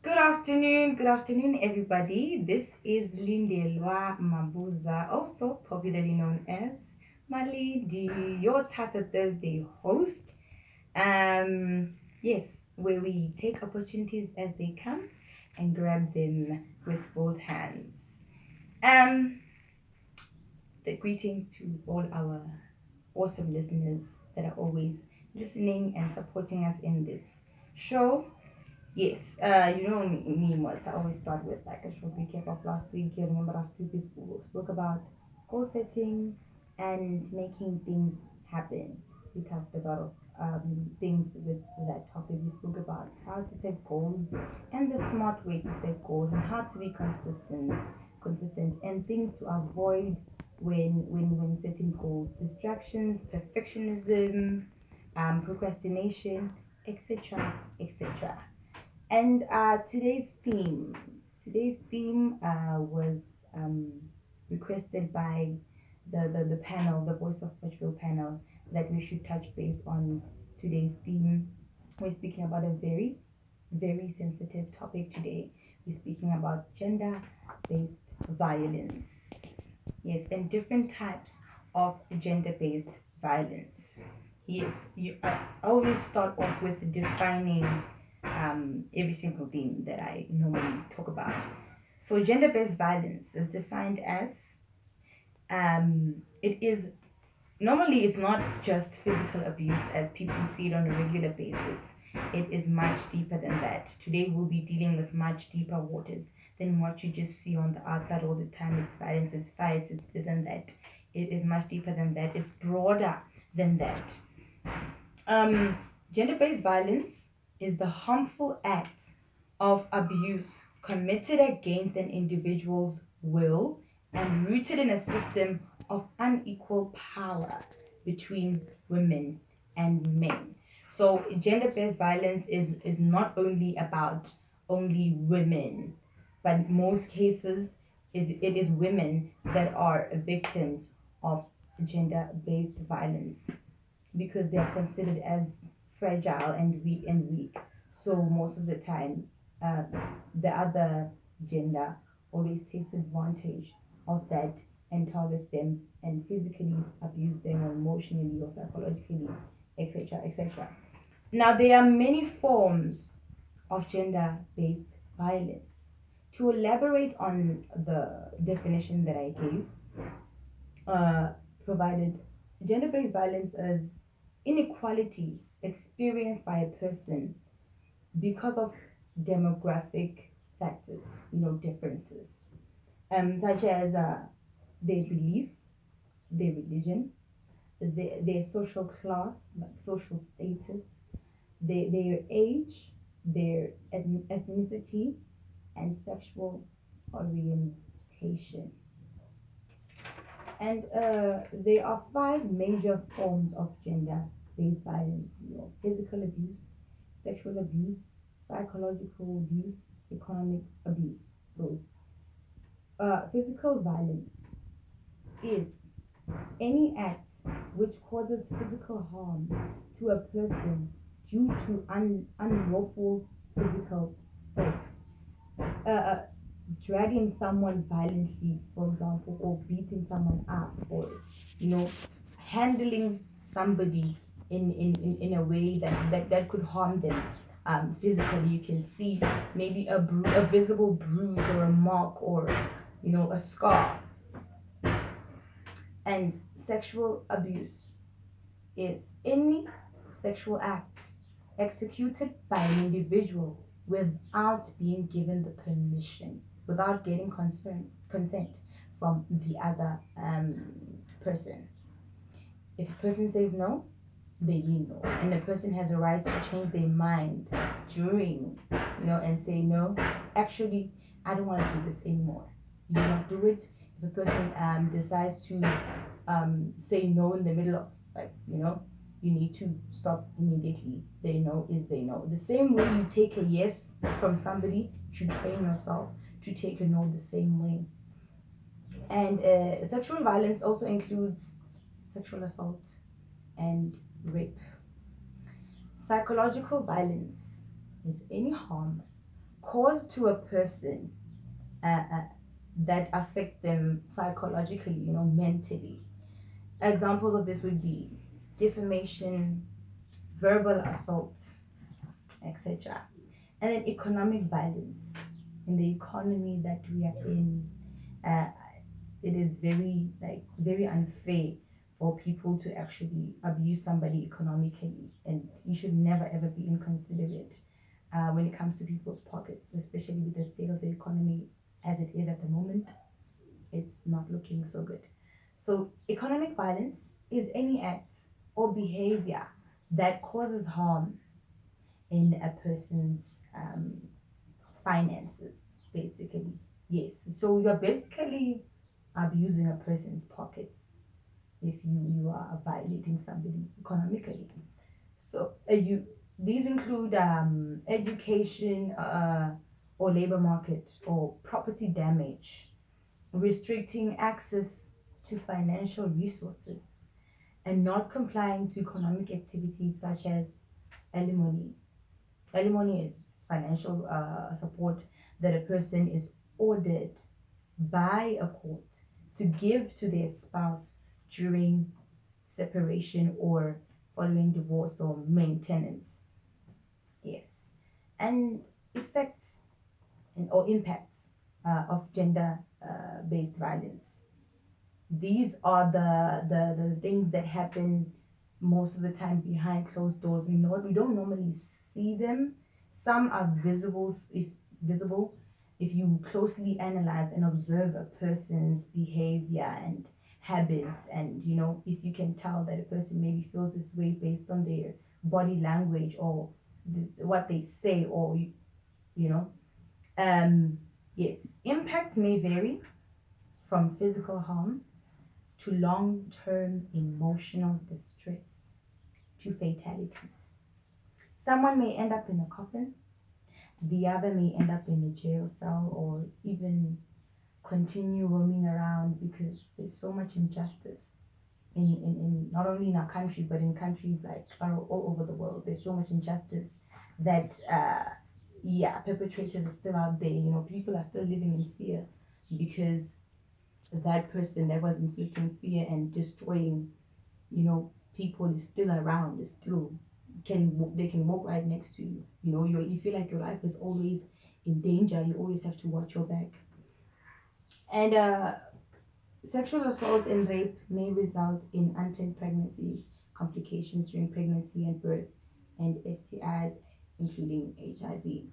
Good afternoon, everybody. This is lindelwa mabuza, also popularly known as Malindieeeee, your Thatha Thursday host. Yes, where we take opportunities as they come and grab them with both hands. Um, the greetings to all our awesome listeners that are always listening and supporting us in this show. Yes, you know me, Mos. I always start with like a short recap of last week. You remember last week we spoke about goal setting and making things happen. We touched about things with that topic. We spoke about how to set goals and the smart way to set goals and how to be consistent and things to avoid when setting goals. Distractions, perfectionism, procrastination, etc. etc. And today's theme was um, requested by the panel, the Voice of Portugal panel, that we should touch base on today's theme. We're speaking about a very, very sensitive topic today. We're speaking about gender-based violence. Yes, and different types of gender-based violence. Yes, I always start off with defining every single theme that I normally talk about. So, gender based violence is defined as it is normally it's not just physical abuse as people see it on a regular basis. It is much deeper than that. Today, we'll be dealing with much deeper waters than what you just see on the outside all the time. It's violence, it's fights, it's this and that. It is much deeper than that, it's broader than that. Um, Gender based violence is the harmful act of abuse committed against an individual's will and rooted in a system of unequal power between women and men. So, gender based violence is not only about only women, but most cases it is women that are victims of gender based violence because they are considered as fragile and weak. So most of the time, uh, the other gender always takes advantage of that and targets them and physically abuse them or emotionally or psychologically, etc., etc. Now there are many forms of gender-based violence. To elaborate on the definition that I gave, uh, provided gender-based violence as inequalities experienced by a person because of demographic factors, differences, such as their belief, their religion, their social class, like social status, their age, their ethnicity, and sexual orientation. And there are five major forms of gender based violence, physical abuse, sexual abuse, psychological abuse, economic abuse. So, physical violence is any act which causes physical harm to a person due to unlawful physical force. Uh, Dragging someone violently, for example, or beating someone up, or you know, handling somebody in a way that could harm them physically. You can see maybe a visible bruise or a mark or a scar. And sexual abuse is any sexual act executed by an individual without being given the permission, without getting consent from the other person. If a person says no, they mean no, and the person has a right to change their mind during, and say no. Actually, I don't want to do this anymore. You do not do it. If a person decides to say no in the middle of, like, you need to stop immediately. They know is they know. The same way you take a yes from somebody, you should train yourself to take a no the same way. And sexual violence also includes sexual assault and rape. Psychological violence is any harm cause to a person that affects them psychologically, mentally. Examples of this would be defamation, verbal assault, etc. And then economic violence. In the economy that we are in, uh, it is very unfair for people to actually abuse somebody economically, and you should never ever be inconsiderate when it comes to people's pockets, especially with the state of the economy as it is at the moment. It's not looking so good. So economic violence is any act or behavior that causes harm in a person's finances, basically. Yes. So you're basically abusing a person's pockets if you are violating somebody economically. So you these include education or labor market or property damage, restricting access to financial resources, and not complying to economic activities such as alimony. Alimony is financial support that a person is ordered by a court to give to their spouse during separation or following divorce or maintenance. Yes. And effects or impacts of gender based violence. These are the things that happen most of the time behind closed doors. We don't normally see them. Some are visible if you closely analyze and observe a person's behavior and habits, and if you can tell that a person maybe feels this way based on their body language or what they say, or you know um yes, impacts may vary from physical harm to long-term emotional distress to fatalities. Someone may end up in a coffin, the other may end up in a jail cell, or even continue roaming around because there's so much injustice in not only in our country but in countries like all over the world. There's so much injustice that yeah, perpetrators are still out there. People are still living in fear because that person that was inflicting fear and destroying people is still around, is still they can walk right next to you. You feel like your life is always in danger. You always have to watch your back. And sexual assault and rape may result in unplanned pregnancies, complications during pregnancy and birth, and STIs, including HIV.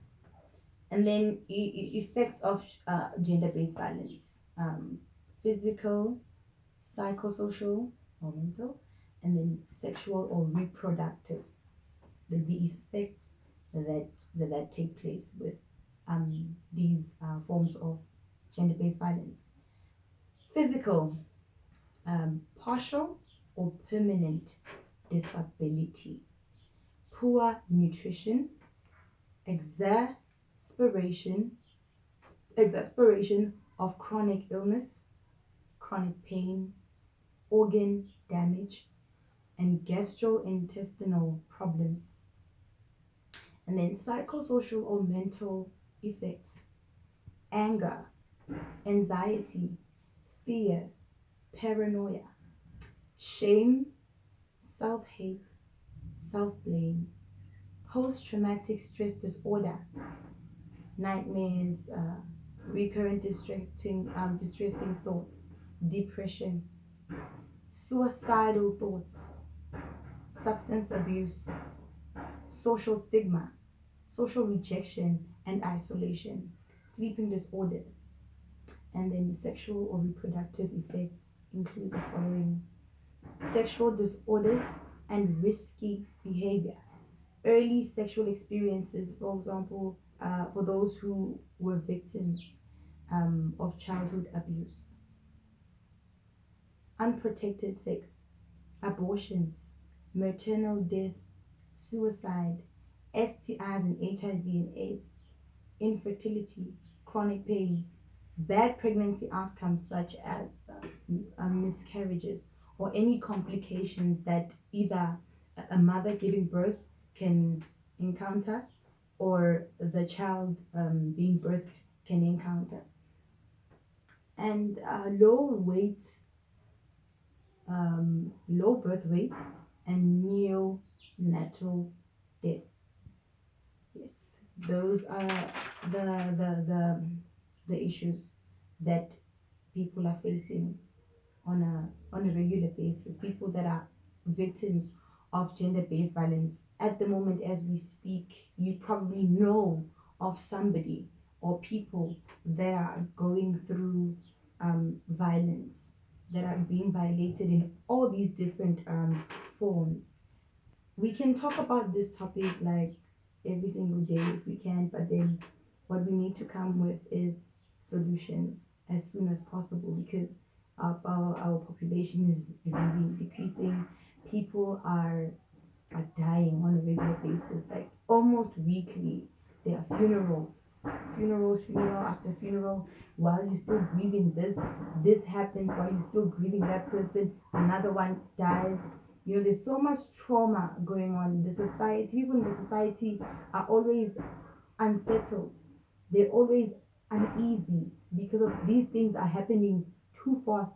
And then effects of gender-based violence: physical, psychosocial or mental, and then sexual or reproductive. The effects that take place with these forms of gender-based violence. Physical, partial or permanent disability, poor nutrition, exasperation exasperation of chronic illness, chronic pain, organ damage, and gastrointestinal problems. And then psychosocial or mental effects: anger, anxiety, fear, paranoia, shame, self hate, self blame, post traumatic stress disorder, nightmares, recurrent distressing thoughts, depression, suicidal thoughts, substance abuse, social stigma, social rejection and isolation, sleeping disorders. And then sexual or reproductive effects include the following: sexual disorders and risky behavior, early sexual experiences, for example, for those who were victims of childhood abuse, unprotected sex, abortions, maternal death, suicide, STIs and HIV and AIDS, infertility, chronic pain, bad pregnancy outcomes such as miscarriages or any complications that either a mother giving birth can encounter, or the child being birthed can encounter. And low birth weight and neonatal death. Yes, those are the issues that people are facing on a regular basis. People that are victims of gender-based violence at the moment as we speak, you probably know of somebody or people that are going through violence, that are being violated in all these different forms. We can talk about this topic like every single day if we can, but then what we need to come with is solutions as soon as possible, because our population is really decreasing. People are dying on a regular basis, like almost weekly. There are funeral after funeral. While you're still grieving this happens. While you're still grieving that person, another one dies. There's so much trauma going on in the society. People in the society are always unsettled. They're always uneasy because of these things are happening too fast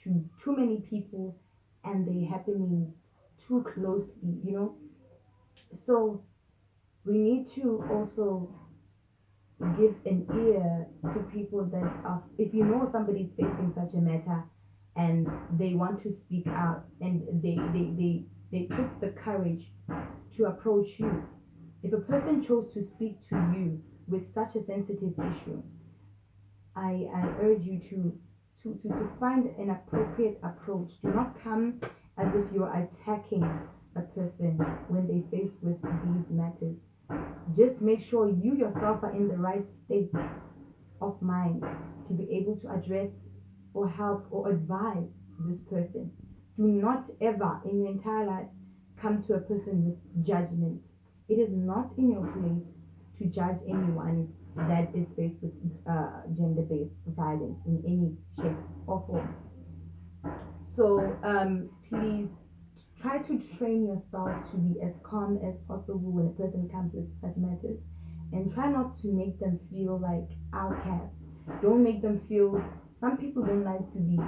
to too many people, and they're happening too closely. So we need to also give an ear to people that are, if you know somebody's facing such a matter and they want to speak out, and they took the courage to approach you. If a person chose to speak to you with such a sensitive issue, I urge you to find an appropriate approach. Do not come as if you're attacking a person when they face with these matters. Just make sure you yourself are in the right state of mind to be able to address or help or advise this person. Do not ever in your entire life come to a person with judgment. It is not in your place to judge anyone that is faced with gender based violence in any shape or form. So please try to train yourself to be as calm as possible when a person comes with such matters, and try not to make them feel like outcasts. Don't make them feel. Some people don't like to be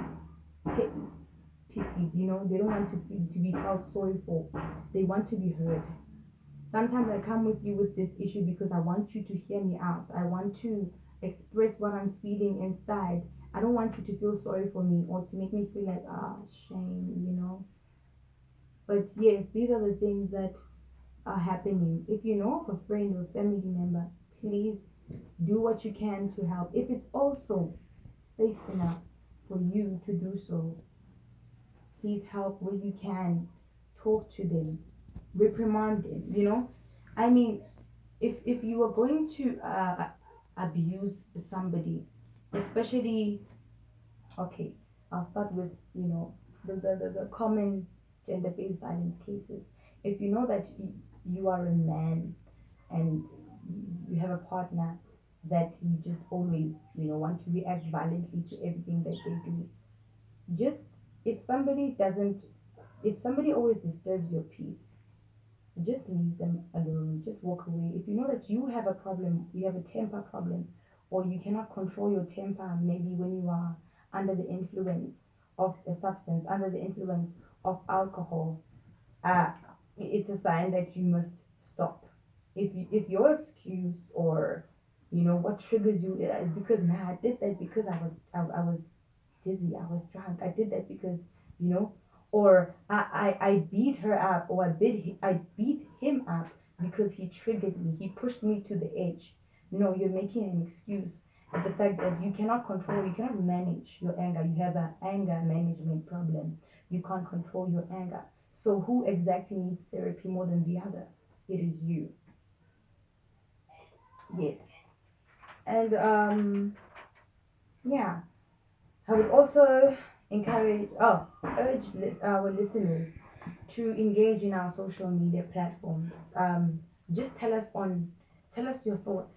pitied. They don't want to be felt sorry for. They want to be heard. Sometimes I come with you with this issue because I want you to hear me out. I want to express what I'm feeling inside. I don't want you to feel sorry for me or to make me feel like, shame. But yes, these are the things that are happening. If you know of a friend or family member, please do what you can to help. If it's also safe enough for you to do so, please help where you can. Talk to them, reprimand them. I mean, if you are going to abuse somebody, especially, okay, I'll start with the common gender-based violence cases. If you know that you are a man and you have a partner that you just always want to react violently to everything that they do, just if somebody doesn't if somebody always disturbs your peace, just leave them alone. Just walk away. If you know that you have a problem, you have a temper problem, or you cannot control your temper, maybe when you are under the influence of a substance, under the influence of alcohol, uh, it's a sign that you must stop. If your excuse or what triggers you is because, nah, I did that because I was dizzy, I was drunk, I did that because you know or I beat her up, or I beat him up because he triggered me, he pushed me to the edge. No, you're making an excuse at the fact that you cannot manage your anger. You have an anger management problem. You can't control your anger. So who exactly needs therapy more than the other? It is you. Yes. And yeah, I would also urge our listeners to engage in our social media platforms. Just tell us your thoughts.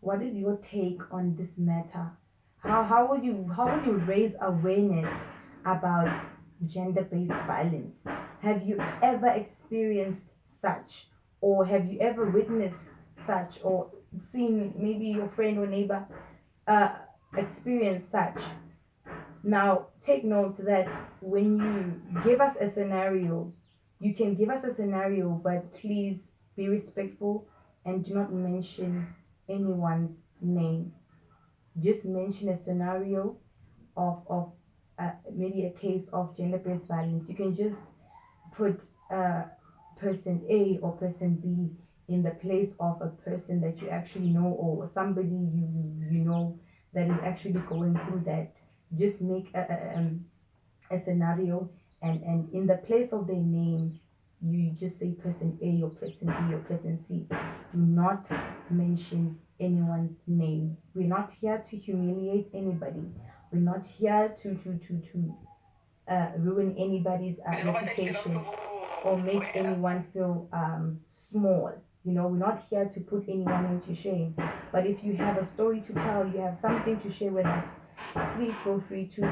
What is your take on this matter? How will you raise awareness about gender-based violence? Have you ever experienced such, or have you ever witnessed such, or seen maybe your friend or neighbor uh, experience such. Now, take note that when you give us a scenario, you can give us a scenario, but please be respectful and do not mention anyone's name. Just mention a scenario of maybe a case of gender-based violence. You can just put person A or person B in the place of a person that you actually know, or somebody you know that is actually going through that. Just make a scenario, and in the place of their names, you just say person A or person B or person C. Do not mention anyone's name. We're not here to humiliate anybody. We're not here to ruin anybody's reputation or make anyone feel small. You know, we're not here to put anyone into shame. But if you have a story to tell, you have something to share with us, please feel free to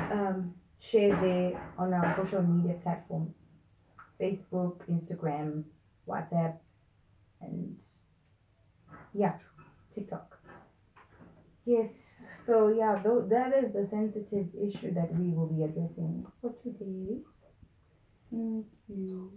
share there on our social media platforms: Facebook, Instagram, WhatsApp, and yeah, TikTok. Yes, so yeah, that is the sensitive issue that we will be addressing for today. Thank you.